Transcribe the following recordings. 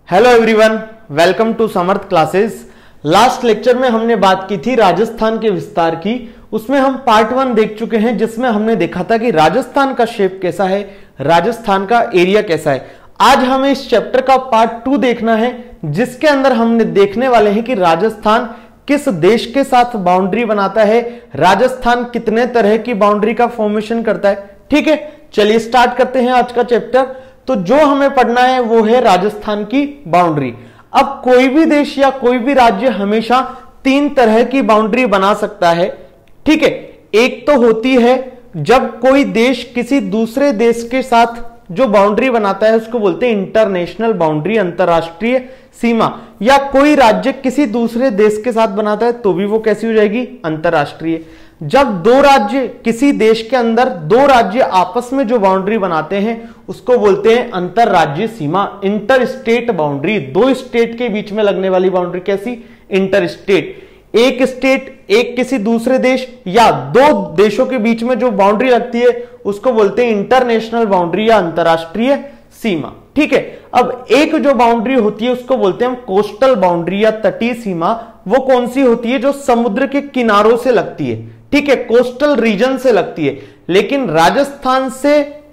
Hello everyone, welcome to Samarth classes. Last lecture में हमने बात की थी राजस्थान के विस्तार की। उसमें हम पार्ट 1 देख चुके हैं, जिसमें हमने देखा था कि राजस्थान का शेप कैसा है, राजस्थान का एरिया कैसा है। आज हमें इस चैप्टर का पार्ट 2 देखना है, जिसके अंदर हमने देखने वाले हैं कि राजस्थान किस देश के साथ बाउंड्री बनाता है, राजस्थान कितने तरह की बाउंड्री का फॉर्मेशन करता है। ठीक है, चलिए स्टार्ट करते हैं आज का चैप्टर। तो जो हमें पढ़ना है वो है राजस्थान की बाउंड्री। अब कोई भी देश या कोई भी राज्य हमेशा 3 तरह की बाउंड्री बना सकता है। ठीक है, एक तो होती है जब कोई देश किसी दूसरे देश के साथ जो बाउंड्री बनाता है उसको बोलते हैं इंटरनेशनल बाउंड्री, अंतरराष्ट्रीय सीमा। या कोई राज्य किसी दूसरे देश के साथ बनाता है तो भी वो कैसी हो जाएगी, अंतरराष्ट्रीय। जब दो राज्य किसी देश के अंदर दो राज्य आपस में जो बाउंड्री बनाते हैं उसको बोलते हैं अंतरराज्यीय सीमा, इंटर स्टेट बाउंड्री। दो स्टेट के बीच में लगने वाली बाउंड्री कैसी, इंटर स्टेट। एक स्टेट एक किसी दूसरे देश या दो देशों के बीच में जो बाउंड्री लगती है उसको बोलते हैं इंटरनेशनल बाउंड्री या अंतरराष्ट्रीय सीमा। ठीक है, अब एक जो बाउंड्री होती है उसको बोलते हैं हम कोस्टल बाउंड्री या तटीय सीमा। वो कौन सी होती है, जो समुद्र के किनारों से लगती है। ठीक है, कोस्टल रीजन से लगती है। लेकिन राजस्थान से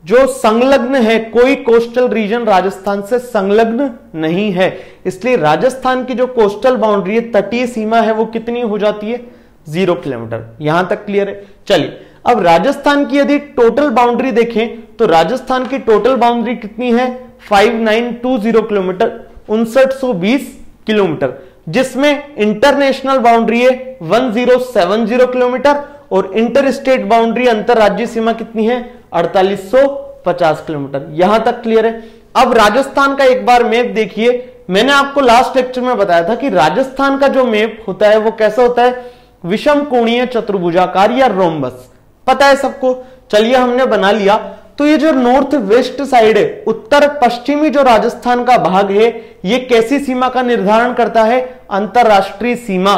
जो संलग्न है, कोई कोस्टल रीजन राजस्थान से संलग्न नहीं है, इसलिए राजस्थान की जो कोस्टल बाउंड्री है, तटीय सीमा है, वो कितनी हो जाती है, 0 किलोमीटर। यहां तक क्लियर है। चलिए, अब राजस्थान की यदि टोटल बाउंड्री देखें तो राजस्थान की टोटल बाउंड्री कितनी है, 5920 किलोमीटर, 5920 किलोमीटर, जिसमें इंटरनेशनल बाउंड्री है 1070 किलोमीटर और इंटर स्टेट बाउंड्री अंतरराज्यीय सीमा कितनी है, 4850 किलोमीटर। यहां तक क्लियर है। अब राजस्थान का एक बार मैप देखिए। मैंने आपको लास्ट लेक्चर में बताया था कि राजस्थान का जो मैप होता है वो कैसा होता है, विषम कोणीय चतुर्भुजाकार या रोम्बस। पता है सबको। चलिए, हमने बना लिया। तो ये जो नॉर्थ वेस्ट साइड है, उत्तर पश्चिमी जो राजस्थान का भाग है, ये कैसी सीमा का निर्धारण करता है, अंतरराष्ट्रीय सीमा।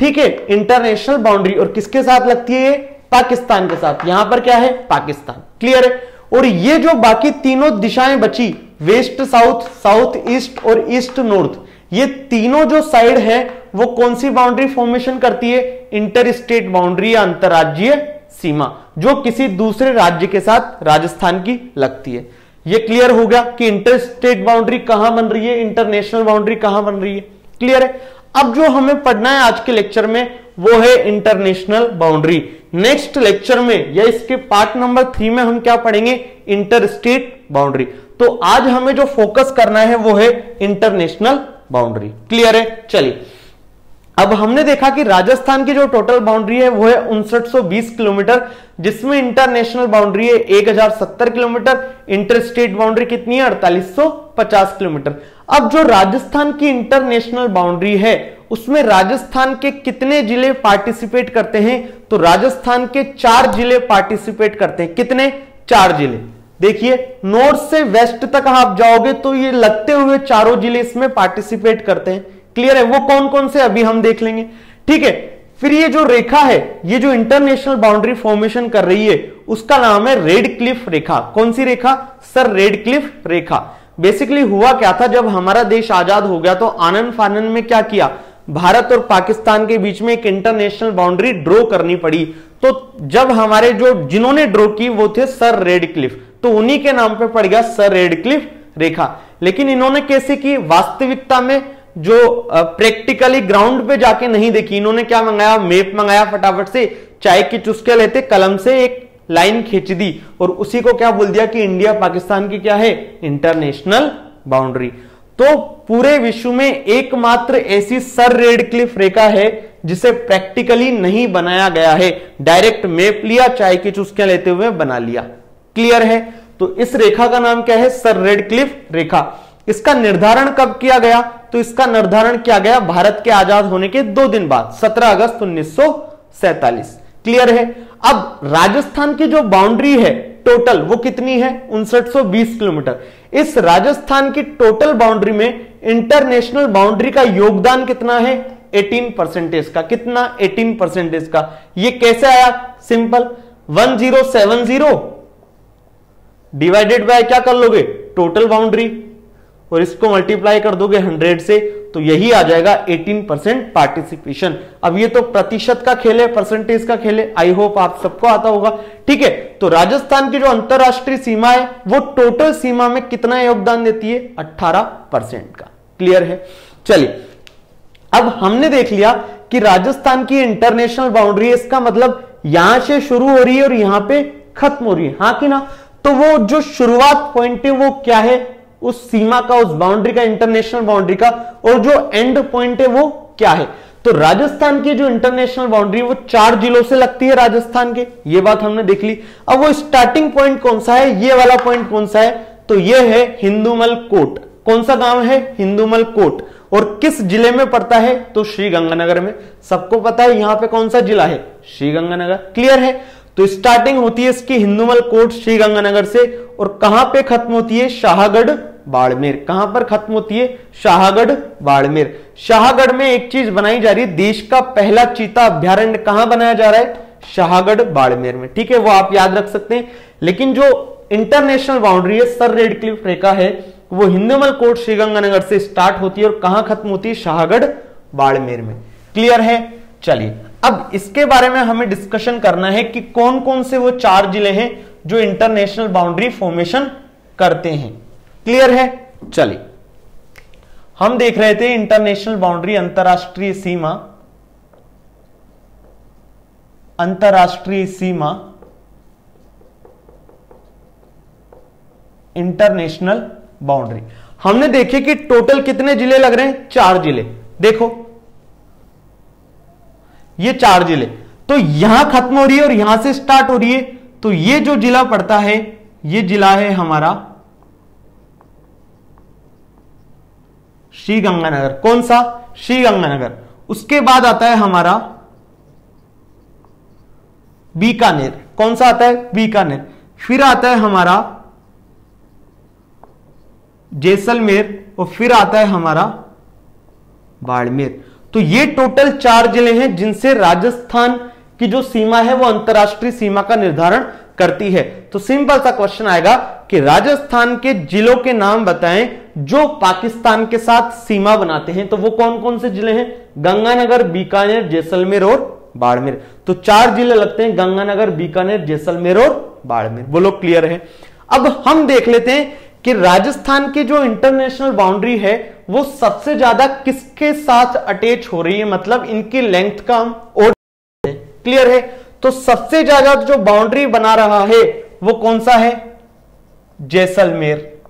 ठीक है, इंटरनेशनल बाउंड्री। और किसके साथ लगती है, पाकिस्तान के साथ। यहां पर क्या है, पाकिस्तान। क्लियर है। और ये जो बाकी तीनों दिशाएं बची, वेस्ट साउथ, साउथ ईस्ट और ईस्ट नॉर्थ, ये तीनों जो साइड है वो कौन सी बाउंड्री फॉर्मेशन करती है, इंटर स्टेट बाउंड्री या अंतरराज्यीय सीमा, जो किसी दूसरे राज्य के साथ राजस्थान की लगती है। ये क्लियर हो गया कि इंटर स्टेट बाउंड्री कहां बन रही है, इंटरनेशनल बाउंड्री कहां बन रही है। क्लियर है। अब जो हमें पढ़ना है आज के लेक्चर में वो है इंटरनेशनल बाउंड्री। नेक्स्ट लेक्चर में या इसके पार्ट नंबर 3 में हम क्या पढ़ेंगे, इंटर स्टेट बाउंड्री। तो आज हमें जो फोकस करना है वो है इंटरनेशनल बाउंड्री। क्लियर है। चलिए, अब हमने देखा कि राजस्थान की जो टोटल बाउंड्री है वो है 5920 किलोमीटर, जिसमें इंटरनेशनल बाउंड्री है 1070 किलोमीटर, इंटर स्टेट बाउंड्री कितनी है, 4850 किलोमीटर। अब जो राजस्थान की इंटरनेशनल बाउंड्री है उसमें राजस्थान के कितने जिले पार्टिसिपेट करते हैं, तो राजस्थान के 4 जिले पार्टिसिपेट करते हैं। कितने, 4 जिले। देखिए, नॉर्थ से वेस्ट तक आप जाओगे तो ये लगते हुए चारों जिले इसमें पार्टिसिपेट करते हैं। क्लियर है। वो कौन कौन से अभी हम देख लेंगे। ठीक है, फिर ये जो रेखा है, ये जो इंटरनेशनल बाउंड्री फॉर्मेशन कर रही है उसका नाम है रेड क्लिफ रेखा। कौन सी रेखा, सर, रेड क्लिफ रेखा। बेसिकली हुआ क्या था, जब हमारा देश आजाद हो गया तो आनन फानन में क्या किया, भारत और पाकिस्तान के बीच में एक इंटरनेशनल बाउंड्री ड्रॉ करनी पड़ी। तो जब हमारे जिन्होंने ड्रॉ की वो थे सर रेड क्लिफ, तो उन्हीं के नाम पे पड़ गया सर रेड क्लिफ रेखा। लेकिन इन्होंने कैसे की, वास्तविकता में जो प्रैक्टिकली ग्राउंड पे जाके नहीं देखी। इन्होंने क्या मंगाया, मैप मंगाया, फटाफट से चाय की चुस्के लेते कलम से एक लाइन खींच दी और उसी को क्या बोल दिया कि इंडिया पाकिस्तान की क्या है, इंटरनेशनल बाउंड्री। तो पूरे विश्व में एकमात्र ऐसी सर रेड क्लिफ रेखा है जिसे प्रैक्टिकली नहीं बनाया गया है, डायरेक्ट मैप लिया, चाय की चुस्कियां लेते हुए बना लिया। क्लियर है। तो इस रेखा का नाम क्या है, सर रेड क्लिफ रेखा। इसका निर्धारण कब किया गया, तो इसका निर्धारण किया गया भारत के आजाद होने के 2 दिन बाद, 17 अगस्त 1947। क्लियर है। अब राजस्थान की जो बाउंड्री है टोटल वो कितनी है, 5920 किलोमीटर। इस राजस्थान की टोटल बाउंड्री में इंटरनेशनल बाउंड्री का योगदान कितना है, 18% का। कितना, 18% का। ये कैसे आया, सिंपल, 1070 डिवाइडेड बाय क्या कर लोगे, टोटल बाउंड्री। और इसको मल्टीप्लाई कर दोगे 100 से तो यही आ जाएगा 18% पार्टिसिपेशन। अब ये तो प्रतिशत का खेल है, परसेंटेज का खेल है, आई होप आप सबको आता होगा। ठीक है, तो राजस्थान की जो अंतरराष्ट्रीय सीमा है वो टोटल सीमा में कितना योगदान देती है? 18% का। क्लियर है? चलिए, अब हमने देख लिया कि राजस्थान की इंटरनेशनल बाउंड्री है, इसका मतलब यहां से शुरू हो रही है और यहां पे खत्म हो रही है, हाँ कि ना? तो वो जो शुरुआत पॉइंट है वो क्या है उस सीमा का, उस बाउंड्री का, इंटरनेशनल बाउंड्री का, और जो एंड पॉइंट है वो क्या है? तो राजस्थान की जो इंटरनेशनल बाउंड्री है वो 4 जिलों से लगती है राजस्थान के, ये बात हमने देख ली। अब वो स्टार्टिंग पॉइंट कौन सा है, ये वाला पॉइंट कौन सा है? तो ये है हिंदुमल कोट। कौन सा गांव है? हिंदुमल कोट। और किस जिले में पड़ता है? तो श्रीगंगानगर में। सबको पता है यहां पे कौन सा जिला है? श्रीगंगानगर। क्लियर है? तो स्टार्टिंग होती है इसकी हिंदुमल कोट श्रीगंगानगर से, और कहां पे खत्म होती है? शाहगढ़ बाड़मेर। कहां पर खत्म होती है? शाहगढ़ बाड़मेर। शाहगढ़ में एक चीज बनाई जा रही है, देश का पहला चीता अभ्यारण्य कहां बनाया जा रहा है? शाहगढ़ बाड़मेर में। ठीक है, वो आप याद रख सकते हैं। लेकिन जो इंटरनेशनल बाउंड्री है, सर रेडक्लिफ रेखा है, वो हिंदुमल कोट श्रीगंगानगर से स्टार्ट होती है और कहां खत्म होती है? शाहगढ़ बाड़मेर में। क्लियर है? चलिए, अब इसके बारे में हमें डिस्कशन करना है कि कौन कौन से वो 4 जिले हैं जो इंटरनेशनल बाउंड्री फॉर्मेशन करते हैं। क्लियर है? चलिए, हम देख रहे थे इंटरनेशनल बाउंड्री, अंतरराष्ट्रीय सीमा, अंतरराष्ट्रीय सीमा, इंटरनेशनल बाउंड्री। हमने देखे कि टोटल कितने जिले लग रहे हैं? 4 जिले। देखो ये 4 जिले, तो यहां खत्म हो रही है और यहां से स्टार्ट हो रही है। तो ये जो जिला पड़ता है, ये जिला है हमारा श्रीगंगानगर। कौन सा? श्रीगंगानगर। उसके बाद आता है हमारा बीकानेर। कौन सा आता है? बीकानेर। फिर आता है हमारा जैसलमेर, और फिर आता है हमारा बाड़मेर। तो ये टोटल 4 जिले हैं जिनसे राजस्थान की जो सीमा है वो अंतरराष्ट्रीय सीमा का निर्धारण करती है। तो सिंपल सा क्वेश्चन आएगा कि राजस्थान के जिलों के नाम बताएं जो पाकिस्तान के साथ सीमा बनाते हैं। तो वो कौन कौन से जिले हैं? गंगानगर, बीकानेर, जैसलमेर और बाड़मेर। तो 4 जिले लगते हैं, गंगानगर, बीकानेर, जैसलमेर और बाड़मेर। बोलो क्लियर है? अब हम देख लेते हैं कि राजस्थान की जो इंटरनेशनल बाउंड्री है वो सबसे ज्यादा किसके साथ अटैच हो रही है, मतलब इनकी लेंथ का हम और। क्लियर है? तो सबसे ज्यादा जो बाउंड्री बना रहा है वो कौन सा है? जैसलमेर।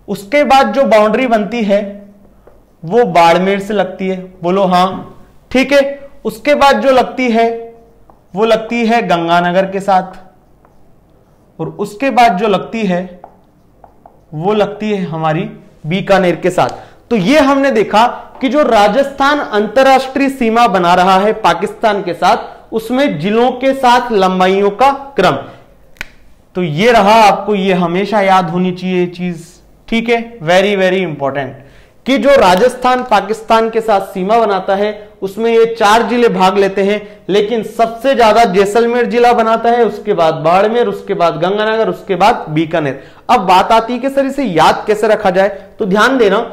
उसके बाद जो बाउंड्री बनती है वो बाड़मेर से लगती है। बोलो हां, ठीक है। उसके बाद जो लगती है वो लगती है गंगानगर के साथ, और उसके बाद जो लगती है वो लगती है हमारी बीकानेर के साथ। तो ये हमने देखा कि जो राजस्थान अंतरराष्ट्रीय सीमा बना रहा है पाकिस्तान के साथ, उसमें जिलों के साथ लंबाइयों का क्रम। तो ये रहा, आपको ये हमेशा याद होनी चाहिए चीज। ठीक है, वेरी वेरी इंपॉर्टेंट, कि जो राजस्थान पाकिस्तान के साथ सीमा बनाता है उसमें ये 4 जिले भाग लेते हैं, लेकिन सबसे ज्यादा जैसलमेर जिला बनाता है, उसके बाद बाड़मेर, उसके बाद गंगानगर, उसके बाद बीकानेर। अब बात आती है कि सर इसे याद कैसे रखा जाए। तो ध्यान देना,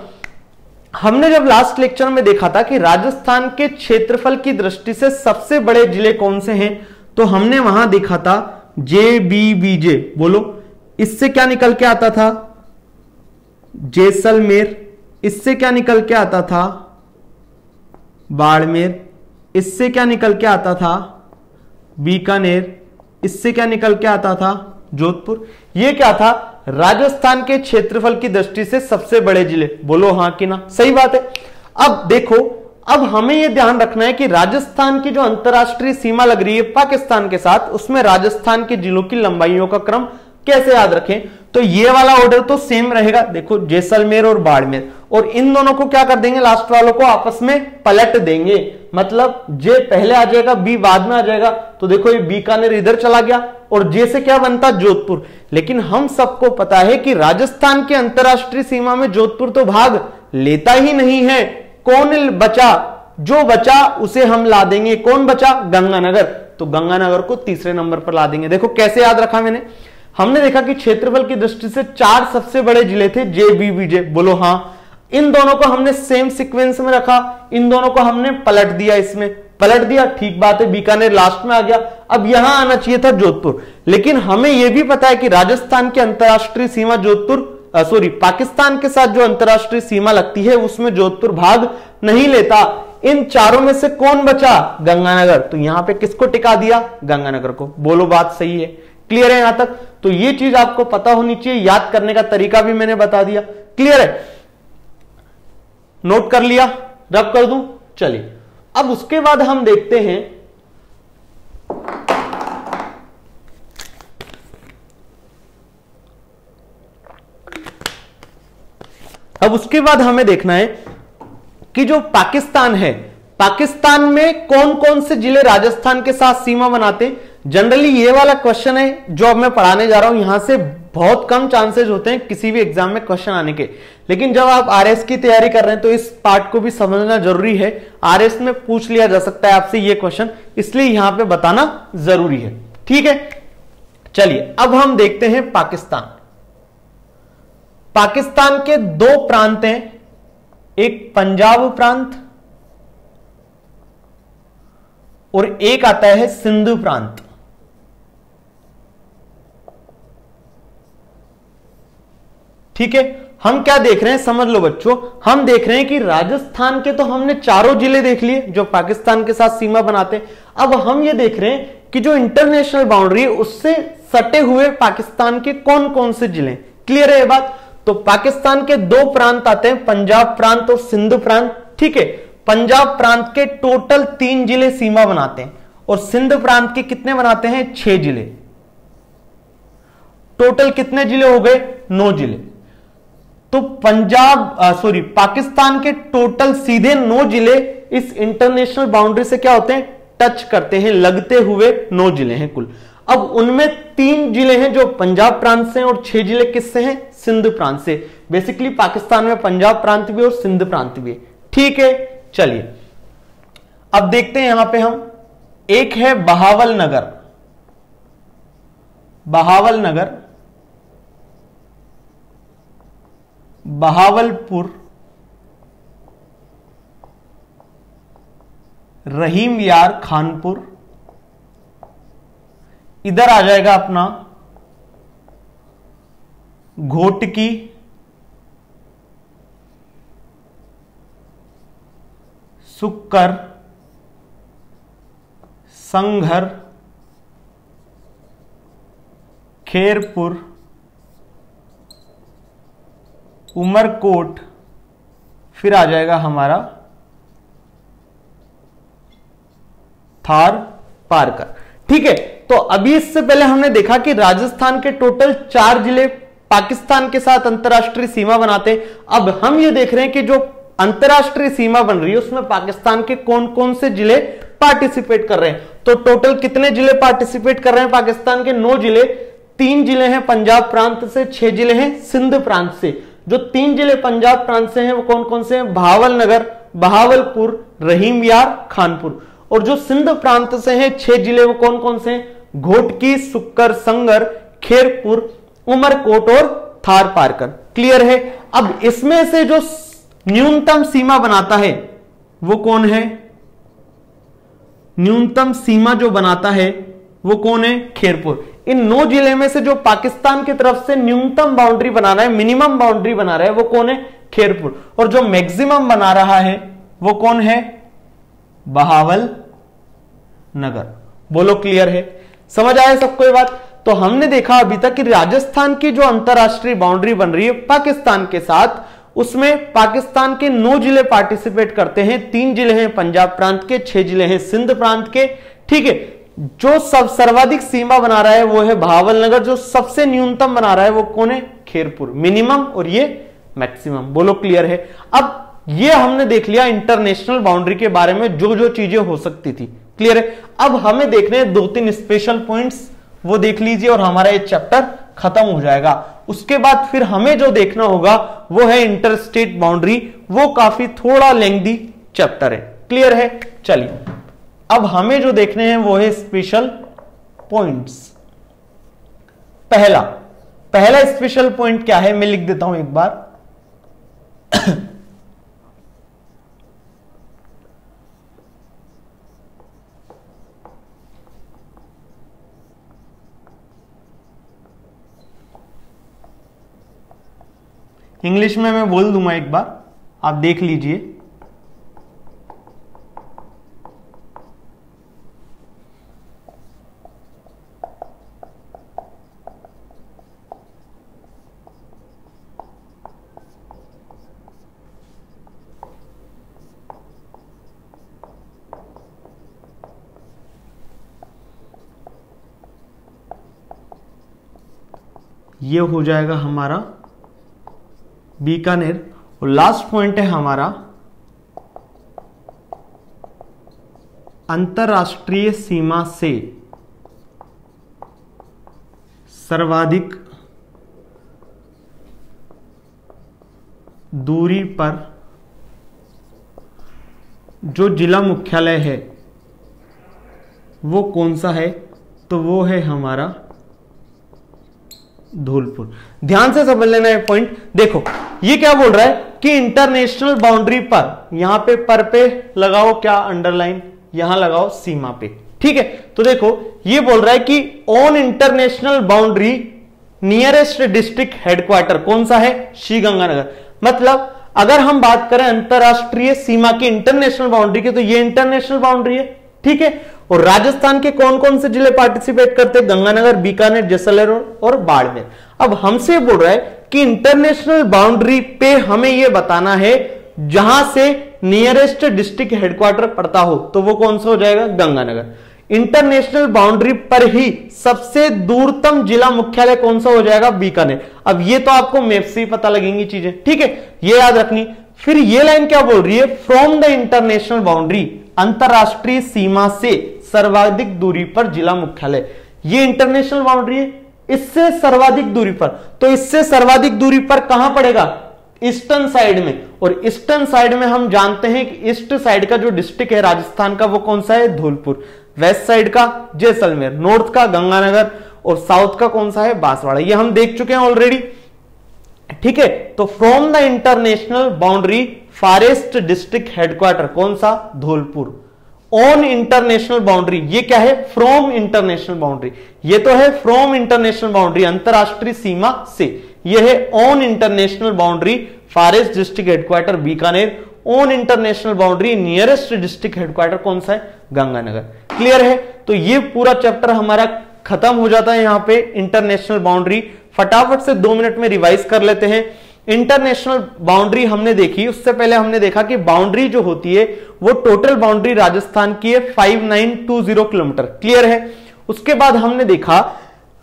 हमने जब लास्ट लेक्चर में देखा था कि राजस्थान के क्षेत्रफल की दृष्टि से सबसे बड़े जिले कौन से हैं, तो हमने वहां देखा था JBBJ। बोलो, इससे क्या निकल के आता था? जैसलमेर। इससे क्या निकल के आता था? बाड़मेर। इससे क्या निकल के आता था? बीकानेर। इससे क्या निकल के आता था? जोधपुर। ये क्या था? राजस्थान के क्षेत्रफल की दृष्टि से सबसे बड़े जिले। बोलो हां कि ना? सही बात है। अब देखो, अब हमें यह ध्यान रखना है कि राजस्थान की जो अंतरराष्ट्रीय सीमा लग रही है पाकिस्तान के साथ, उसमें राजस्थान के जिलों की लंबाइयों का क्रम कैसे याद रखें। तो ये वाला ऑर्डर तो सेम रहेगा। देखो, जैसलमेर और बाड़मेर, और इन दोनों को क्या कर देंगे, लास्ट वालों को आपस में पलट देंगे। मतलब जे पहले आ जाएगा, बी बाद में आ जाएगा। तो देखो, ये बीकानेर इधर चला गया और जे से क्या बनता? जोधपुर। लेकिन हम सबको पता है कि राजस्थान के अंतरराष्ट्रीय सीमा में जोधपुर तो भाग लेता ही नहीं है। कौन बचा? जो बचा उसे हम ला देंगे। कौन बचा? गंगानगर। तो गंगानगर को तीसरे नंबर पर ला देंगे। देखो कैसे याद रखा मैंने। हमने देखा कि क्षेत्रफल की दृष्टि से 4 सबसे बड़े जिले थे जे बी बी जे, बोलो हाँ। इन दोनों को हमने सेम सीक्वेंस में रखा, इन दोनों को हमने पलट दिया, इसमें पलट दिया, ठीक बात है, बीकानेर लास्ट में आ गया। अब यहां आना चाहिए था जोधपुर, लेकिन हमें यह भी पता है कि राजस्थान की अंतरराष्ट्रीय सीमा जोधपुर पाकिस्तान के साथ जो अंतरराष्ट्रीय सीमा लगती है उसमें जोधपुर भाग नहीं लेता। इन चारों में से कौन बचा? गंगानगर। तो यहां पे किसको टिका दिया? गंगानगर को। बोलो बात सही है, क्लियर है यहां तक? तो ये चीज आपको पता होनी चाहिए, याद करने का तरीका भी मैंने बता दिया, क्लियर है? नोट कर लिया? रब कर दूं? चलिए अब उसके बाद हम देखते हैं हमें देखना है कि जो पाकिस्तान है, पाकिस्तान में कौन कौन से जिले राजस्थान के साथ सीमा बनाते हैं। जनरली ये वाला क्वेश्चन है जो अब मैं पढ़ाने जा रहा हूं, यहां से बहुत कम चांसेस होते हैं किसी भी एग्जाम में क्वेश्चन आने के, लेकिन जब आप आरएस की तैयारी कर रहे हैं तो इस पार्ट को भी समझना जरूरी है। आरएस में पूछ लिया जा सकता है आपसे ये क्वेश्चन, इसलिए यहां पे बताना जरूरी है, ठीक है? चलिए अब हम देखते हैं पाकिस्तान। पाकिस्तान के 2 प्रांत हैं, एक पंजाब प्रांत और एक आता है सिंधु प्रांत। ठीक है, हम क्या देख रहे हैं समझ लो बच्चों, हम देख रहे हैं कि राजस्थान के तो हमने चारों जिले देख लिए जो पाकिस्तान के साथ सीमा बनाते हैं। अब हम ये देख रहे हैं कि जो इंटरनेशनल बाउंड्री है उससे सटे हुए पाकिस्तान के कौन कौन से जिले। क्लियर है ये बात? तो पाकिस्तान के 2 प्रांत आते हैं, पंजाब प्रांत और सिंधु प्रांत। ठीक है, पंजाब प्रांत के टोटल 3 जिले सीमा बनाते हैं और सिंध प्रांत के कितने बनाते हैं? 6 जिले। टोटल कितने जिले हो गए? 9 जिले। तो पाकिस्तान के टोटल सीधे 9 जिले इस इंटरनेशनल बाउंड्री से क्या होते हैं? टच करते हैं, लगते हुए 9 जिले हैं कुल। अब उनमें 3 जिले हैं जो पंजाब प्रांत से हैं और 6 जिले किससे हैं? सिंध प्रांत से। बेसिकली पाकिस्तान में पंजाब प्रांत भी और सिंध प्रांत भी है। ठीक है, चलिए अब देखते हैं यहां पे हम, एक है बहावल नगर, बहावल नगर, बहावलपुर, रहीम यार खानपुर, इधर आ जाएगा अपना घोटकी, सुक्कर, संघर, खेरपुर, उमरकोट, फिर आ जाएगा हमारा थार पारकर। ठीक है, तो अभी इससे पहले हमने देखा कि राजस्थान के टोटल 4 जिले पाकिस्तान के साथ अंतरराष्ट्रीय सीमा बनाते हैं। अब हम ये देख रहे हैं कि जो अंतरराष्ट्रीय सीमा बन रही है उसमें पाकिस्तान के कौन कौन से जिले पार्टिसिपेट कर रहे हैं। तो टोटल कितने जिले पार्टिसिपेट कर रहे हैं? पाकिस्तान के 9 जिले, 3 जिले हैं पंजाब प्रांत से, 6 जिले हैं सिंध प्रांत से। जो 3 जिले पंजाब प्रांत से हैं वो कौन कौन से हैं? बहावल नगर, बहावलपुर, रहीम यार, खानपुर। और जो सिंध प्रांत से हैं 6 जिले वो कौन कौन से हैं? घोटकी, सुक्कर, संगर, खेरपुर, उमरकोट और थार पारकर। क्लियर है? अब इसमें से जो न्यूनतम सीमा बनाता है वो कौन है? न्यूनतम सीमा जो बनाता है वो कौन है? खेरपुर। इन 9 जिले में से जो पाकिस्तान की तरफ से न्यूनतम बाउंड्री बना रहा है, मिनिमम बाउंड्री बना रहा है, वो कौन है? खेरपुर। और जो मैक्सिमम बना रहा है वो कौन है? बहावल नगर। बोलो क्लियर है? समझ आया सबको ये बात? तो हमने देखा अभी तक कि राजस्थान की जो अंतरराष्ट्रीय बाउंड्री बन रही है पाकिस्तान के साथ, उसमें पाकिस्तान के 9 जिले पार्टिसिपेट करते हैं। 3 जिले हैं पंजाब प्रांत के, 6 जिले हैं सिंध प्रांत के। ठीक है, जो सब सर्वाधिक सीमा बना रहा है वो है बहावल नगर, जो सबसे न्यूनतम बना रहा है वो कौन है? खेरपुर। मिनिमम और ये मैक्सिमम। बोलो क्लियर है? अब ये हमने देख लिया इंटरनेशनल बाउंड्री के बारे में जो जो चीजें हो सकती थी। क्लियर है? अब हमें देखने हैं 2-3 स्पेशल पॉइंट्स, वो देख लीजिए और हमारा ये चैप्टर खत्म हो जाएगा। उसके बाद फिर हमें जो देखना होगा वो है इंटरस्टेट बाउंड्री, वो काफी थोड़ा लेंथी चैप्टर है। क्लियर है? चलिए अब हमें जो देखने हैं वो है स्पेशल पॉइंट्स। पहला स्पेशल पॉइंट क्या है, मैं लिख देता हूं एक बार। इंग्लिश में मैं बोल दूंगा एक बार, आप देख लीजिए। ये हो जाएगा हमारा बीकानेर, और लास्ट पॉइंट है हमारा अंतरराष्ट्रीय सीमा से सर्वाधिक दूरी पर जो जिला मुख्यालय है वो कौन सा है, तो वो है हमारा धौलपुर। ध्यान से समझ लेना है पॉइंट। देखो ये क्या बोल रहा है कि इंटरनेशनल बाउंड्री पर, यहां पे पर पे लगाओ क्या अंडरलाइन, यहां लगाओ सीमा पे, ठीक है। तो देखो ये बोल रहा है कि on international boundary nearest district headquarter कौन सा है, श्रीगंगानगर। मतलब अगर हम बात करें अंतरराष्ट्रीय सीमा की इंटरनेशनल बाउंड्री की, तो ये इंटरनेशनल बाउंड्री है, ठीक है। और राजस्थान के कौन कौन से जिले पार्टिसिपेट करते हैं, गंगानगर, बीकानेर, जैसलमेर और बाड़मेर। अब हमसे बोल रहा है कि इंटरनेशनल बाउंड्री पे हमें यह बताना है जहां से नियरेस्ट डिस्ट्रिक्ट हेडक्वार्टर पड़ता हो, तो वो कौन सा हो जाएगा, गंगानगर। इंटरनेशनल बाउंड्री पर ही सबसे दूरतम जिला मुख्यालय कौन सा हो जाएगा, बीकानेर। अब ये तो आपको मैप से ही पता लगेंगी चीजें, ठीक है, ये याद रखनी। फिर ये लाइन क्या बोल रही है, फ्रॉम द इंटरनेशनल बाउंड्री, अंतरराष्ट्रीय सीमा से सर्वाधिक दूरी पर जिला मुख्यालय। ये इंटरनेशनल बाउंड्री है, इससे सर्वाधिक दूरी पर, तो इससे सर्वाधिक दूरी पर कहां पड़ेगा, ईस्टर्न साइड में। और ईस्टर्न साइड में हम जानते हैं कि ईस्ट साइड का जो डिस्ट्रिक्ट है राजस्थान का वो कौन सा है, धौलपुर। वेस्ट साइड का जैसलमेर, नॉर्थ का गंगानगर, और साउथ का कौन सा है, बांसवाड़ा। ये हम देख चुके हैं ऑलरेडी, ठीक है। तो from the international boundary forest district headquarter कौन सा, धौलपुर। ऑन इंटरनेशनल बाउंड्री, ये क्या है, फ्रॉम इंटरनेशनल बाउंड्री। ये तो है फ्रॉम इंटरनेशनल बाउंड्री, अंतरराष्ट्रीय सीमा से। ये है on international boundary forest district headquarter Bikaner. On international boundary nearest district headquarter कौन सा है, गंगानगर। क्लियर है। तो ये पूरा चैप्टर हमारा खत्म हो जाता है यहां पे इंटरनेशनल बाउंड्री। फटाफट से 2 मिनट में रिवाइज कर लेते हैं। इंटरनेशनल बाउंड्री हमने देखी, उससे पहले हमने देखा कि बाउंड्री जो होती है वो टोटल बाउंड्री राजस्थान की है 5920 किलोमीटर। क्लियर है। उसके बाद हमने देखा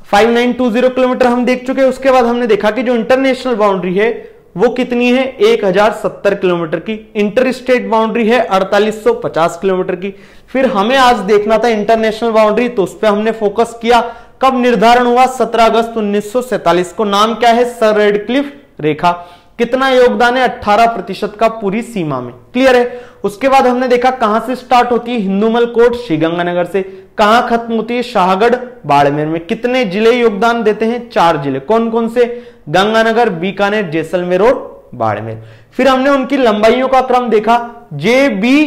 5920 किलोमीटर हम देख चुके हैं। उसके बाद हमने देखा कि जो इंटरनेशनल बाउंड्री है वो कितनी है, 1070 किलोमीटर की। इंटर स्टेट बाउंड्री है 4850 किलोमीटर की। फिर हमें आज देखना था इंटरनेशनल बाउंड्री, तो उस पर हमने फोकस किया। कब निर्धारण हुआ, 17 अगस्त 1947 को। नाम क्या है, सर रेडक्लिफ रेखा। कितना योगदान है, 18% का पूरी सीमा में। क्लियर है। उसके बाद हमने देखा कहां से स्टार्ट होती है, हिंदूमल कोट श्रीगंगानगर से। कहां खत्म होती है, शाहगढ़ बाड़मेर में। कितने जिले योगदान देते हैं, 4 जिले। कौन कौन से, गंगानगर, बीकानेर, जैसलमेर और बाड़मेर। फिर हमने उनकी लंबाइयों का क्रम देखा, जे बी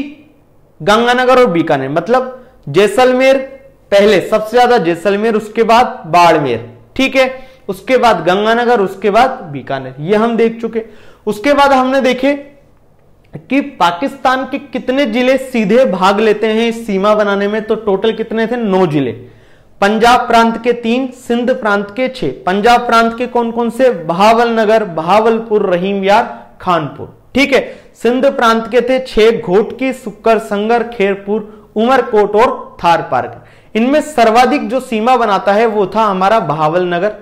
गंगानगर और बीकानेर। मतलब जैसलमेर पहले, सबसे ज्यादा जैसलमेर, उसके बाद बाड़मेर, ठीक है, उसके बाद गंगानगर, उसके बाद बीकानेर। ये हम देख चुके। उसके बाद हमने देखे कि पाकिस्तान के कितने जिले सीधे भाग लेते हैं इस सीमा बनाने में, तो टोटल कितने थे, 9 जिले। पंजाब प्रांत के 3, सिंध प्रांत के 6। पंजाब प्रांत के कौन कौन से, बहावलनगर, बहावलपुर, रहीमयार, खानपुर, ठीक है। सिंध प्रांत के थे 6, घोटकी, सुक्कर, संगर, खेरपुर, उमरकोट और थार पार्क। इनमें सर्वाधिक जो सीमा बनाता है वो था हमारा बहावलनगर,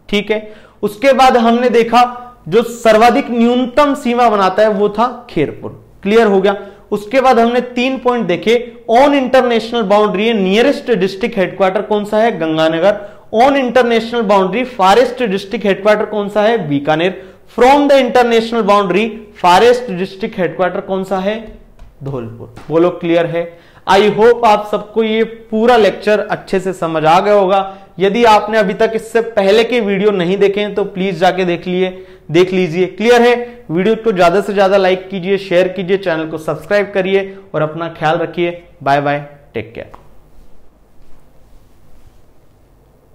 ठीक है। उसके बाद हमने देखा जो सर्वाधिक न्यूनतम सीमा बनाता है वो था खेरपुर। क्लियर हो गया। उसके बाद हमने 3 पॉइंट देखे। On international boundary nearest district headquarter कौन सा है, Ganganagar. On international boundary forest district headquarter कौन सा है, Bikaner. From the international boundary forest district headquarter कौन सा है, धौलपुर। बोलो क्लियर है। आई होप आप सबको ये पूरा लेक्चर अच्छे से समझ आ गया होगा। यदि आपने अभी तक इससे पहले के वीडियो नहीं देखे हैं तो प्लीज जाके देख लीजिए। क्लियर है? वीडियो को ज्यादा से ज्यादा लाइक कीजिए, शेयर कीजिए, चैनल को सब्सक्राइब करिए और अपना ख्याल रखिए। Bye bye, take care.